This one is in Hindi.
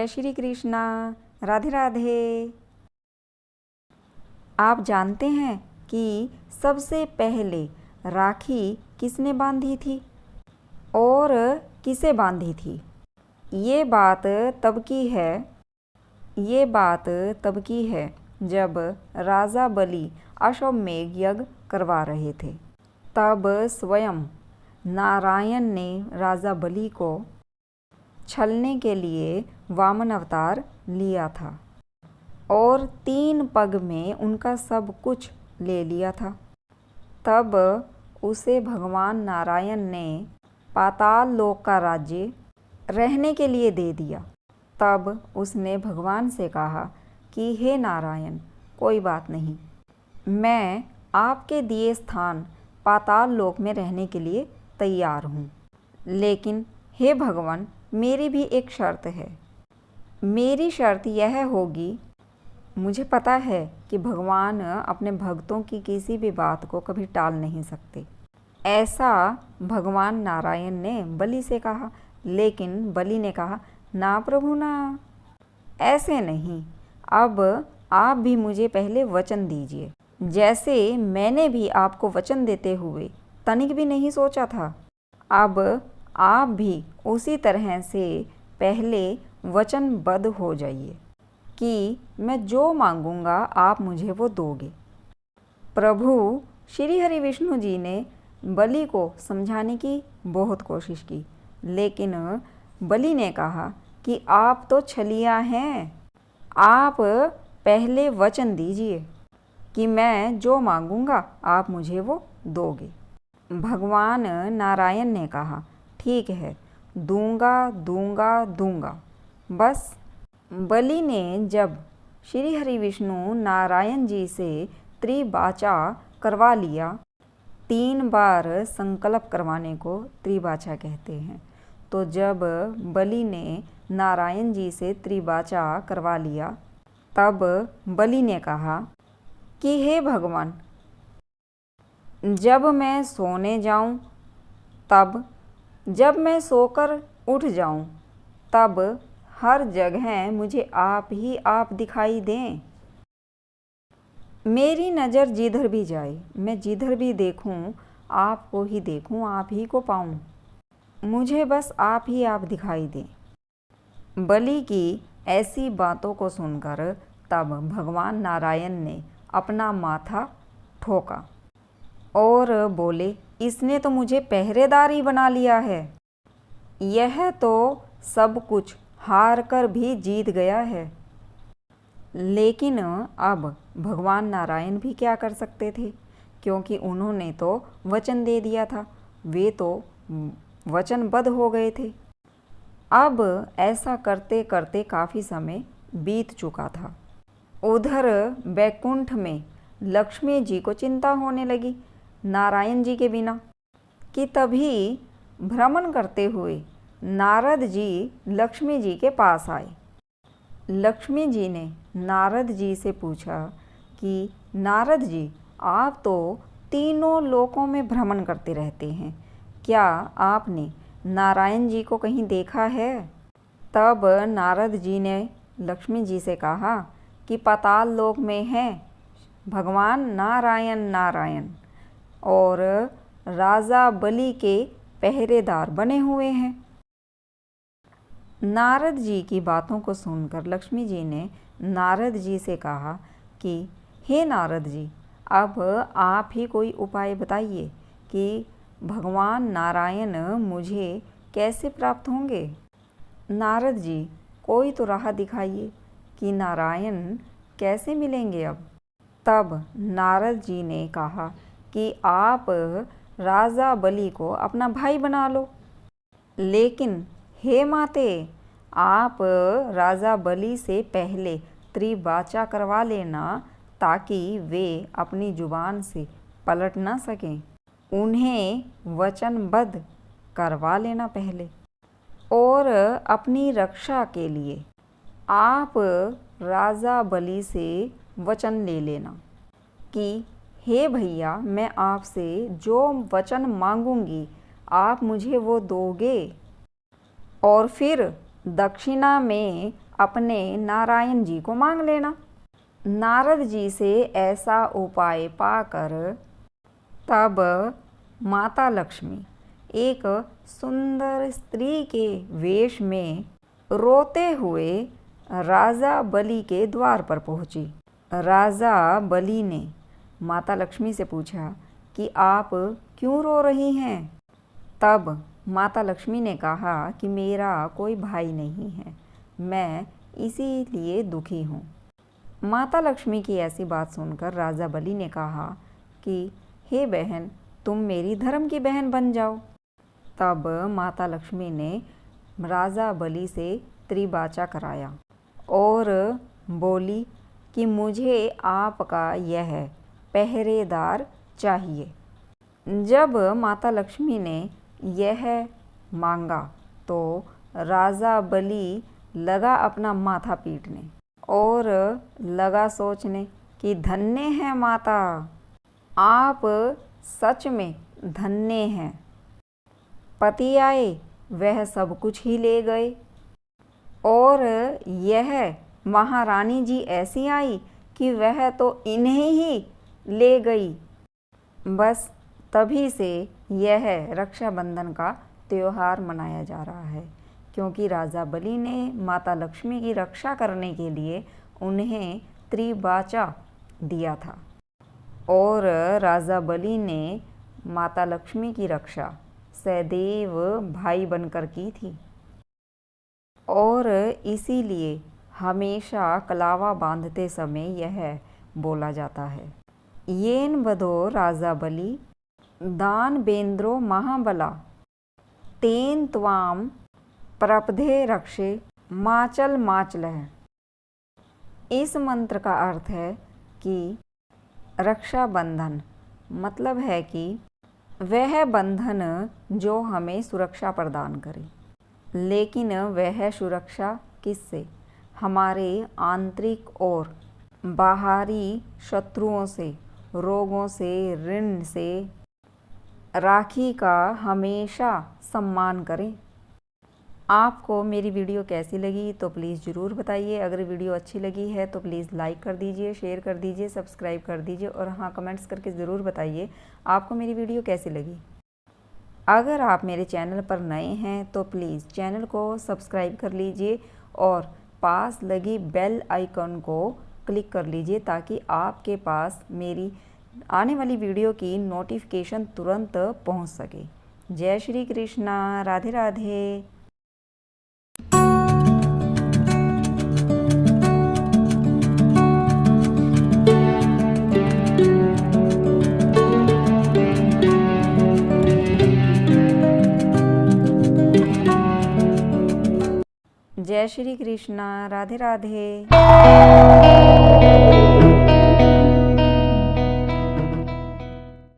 जय श्री कृष्णा। राधे राधे। आप जानते हैं कि सबसे पहले राखी किसने बांधी थी और किसे बांधी थी? ये बात तब की है जब राजा बलि अश्वमेध यज्ञ करवा रहे थे। तब स्वयं नारायण ने राजा बलि को छलने के लिए वामन अवतार लिया था और 3 पग में उनका सब कुछ ले लिया था। तब उसे भगवान नारायण ने पाताल लोक का राज्य रहने के लिए दे दिया। तब उसने भगवान से कहा कि हे नारायण, कोई बात नहीं, मैं आपके दिए स्थान पाताल लोक में रहने के लिए तैयार हूँ। लेकिन हे भगवान, मेरी भी एक शर्त है। मेरी शर्त यह होगी, मुझे पता है कि भगवान अपने भक्तों की किसी भी बात को कभी टाल नहीं सकते। ऐसा भगवान नारायण ने बलि से कहा। लेकिन बलि ने कहा, ना प्रभु ना, ऐसे नहीं। अब आप भी मुझे पहले वचन दीजिए, जैसे मैंने भी आपको वचन देते हुए तनिक भी नहीं सोचा था। अब आप भी उसी तरह से पहले वचनबद्ध हो जाइए कि मैं जो मांगूंगा आप मुझे वो दोगे। प्रभु श्री हरि विष्णु जी ने बलि को समझाने की बहुत कोशिश की, लेकिन बलि ने कहा कि आप तो छलिया हैं, आप पहले वचन दीजिए कि मैं जो मांगूंगा आप मुझे वो दोगे। भगवान नारायण ने कहा, ठीक है, दूंगा दूंगा दूंगा। बस बलि ने जब श्री हरि विष्णु नारायण जी से त्रिवाचा करवा लिया, 3 बार संकल्प करवाने को त्रिवाचा कहते हैं। तो जब बलि ने नारायण जी से त्रिवाचा करवा लिया, तब बलि ने कहा कि हे भगवान, जब मैं सोने जाऊं, तब जब मैं सोकर उठ जाऊं, तब हर जगह मुझे आप ही आप दिखाई दें। मेरी नज़र जिधर भी जाए, मैं जिधर भी देखूं, आपको ही देखूं, आप ही को पाऊं। मुझे बस आप ही आप दिखाई दें। बलि की ऐसी बातों को सुनकर तब भगवान नारायण ने अपना माथा ठोका और बोले, इसने तो मुझे पहरेदार ही बना लिया है। यह तो सब कुछ हार कर भी जीत गया है। लेकिन अब भगवान नारायण भी क्या कर सकते थे, क्योंकि उन्होंने तो वचन दे दिया था, वे तो वचनबद्ध हो गए थे। अब ऐसा करते करते काफ़ी समय बीत चुका था। उधर बैकुंठ में लक्ष्मी जी को चिंता होने लगी नारायण जी के बिना, कि तभी भ्रमण करते हुए नारद जी लक्ष्मी जी के पास आए। लक्ष्मी जी ने नारद जी से पूछा कि नारद जी, आप तो तीनों लोकों में भ्रमण करते रहते हैं, क्या आपने नारायण जी को कहीं देखा है? तब नारद जी ने लक्ष्मी जी से कहा कि पाताल लोक में हैं भगवान नारायण नारायण, और राजा बलि के पहरेदार बने हुए हैं। नारद जी की बातों को सुनकर लक्ष्मी जी ने नारद जी से कहा कि हे नारद जी, अब आप ही कोई उपाय बताइए कि भगवान नारायण मुझे कैसे प्राप्त होंगे। नारद जी, कोई तो राह दिखाइए कि नारायण कैसे मिलेंगे अब। तब नारद जी ने कहा कि आप राजा बलि को अपना भाई बना लो। लेकिन हे माते, आप राजा बलि से पहले त्रिवाचा करवा लेना, ताकि वे अपनी जुबान से पलट ना सकें। उन्हें वचनबद्ध करवा लेना पहले, और अपनी रक्षा के लिए आप राजा बलि से वचन ले लेना कि हे भैया, मैं आपसे जो वचन मांगूंगी आप मुझे वो दोगे, और फिर दक्षिणा में अपने नारायण जी को मांग लेना। नारद जी से ऐसा उपाय पाकर तब माता लक्ष्मी एक सुंदर स्त्री के वेश में रोते हुए राजा बलि के द्वार पर पहुंची। राजा बलि ने माता लक्ष्मी से पूछा कि आप क्यों रो रही हैं? तब माता लक्ष्मी ने कहा कि मेरा कोई भाई नहीं है, मैं इसीलिए दुखी हूँ। माता लक्ष्मी की ऐसी बात सुनकर राजा बलि ने कहा कि हे बहन, तुम मेरी धर्म की बहन बन जाओ। तब माता लक्ष्मी ने राजा बलि से त्रिबाचा कराया और बोली कि मुझे आपका यह पहरेदार चाहिए। जब माता लक्ष्मी ने यह मांगा तो राजा बलि लगा अपना माथा पीटने और लगा सोचने कि धन्य है माता, आप सच में धन्य हैं। पति आए वह सब कुछ ही ले गए और यह महारानी जी ऐसी आई कि वह तो इन्हें ही ले गई। बस तभी से यह रक्षाबंधन का त्यौहार मनाया जा रहा है, क्योंकि राजा बलि ने माता लक्ष्मी की रक्षा करने के लिए उन्हें त्रिबाचा दिया था और राजा बलि ने माता लक्ष्मी की रक्षा सदैव भाई बनकर की थी और इसीलिए हमेशा कलावा बांधते समय यह बोला जाता है, येन बधो राजा बलि दान बेंद्रो महाबला तेन त्वाम प्रपधे रक्षे माचल माचलह। इस मंत्र का अर्थ है कि रक्षाबंधन मतलब है कि वह बंधन जो हमें सुरक्षा प्रदान करे, लेकिन वह सुरक्षा किससे? हमारे आंतरिक और बाहरी शत्रुओं से, रोगों से, ऋण से। राखी का हमेशा सम्मान करें। आपको मेरी वीडियो कैसी लगी तो प्लीज़ ज़रूर बताइए। अगर वीडियो अच्छी लगी है तो प्लीज़ लाइक कर दीजिए, शेयर कर दीजिए, सब्सक्राइब कर दीजिए और हाँ, कमेंट्स करके ज़रूर बताइए आपको मेरी वीडियो कैसी लगी। अगर आप मेरे चैनल पर नए हैं तो प्लीज़ चैनल को सब्सक्राइब कर लीजिए और पास लगी बेल आइकन को क्लिक कर लीजिए ताकि आपके पास मेरी आने वाली वीडियो की नोटिफिकेशन तुरंत पहुंच सके। जय श्री कृष्णा, राधे राधे। जय श्री कृष्णा, राधे राधे।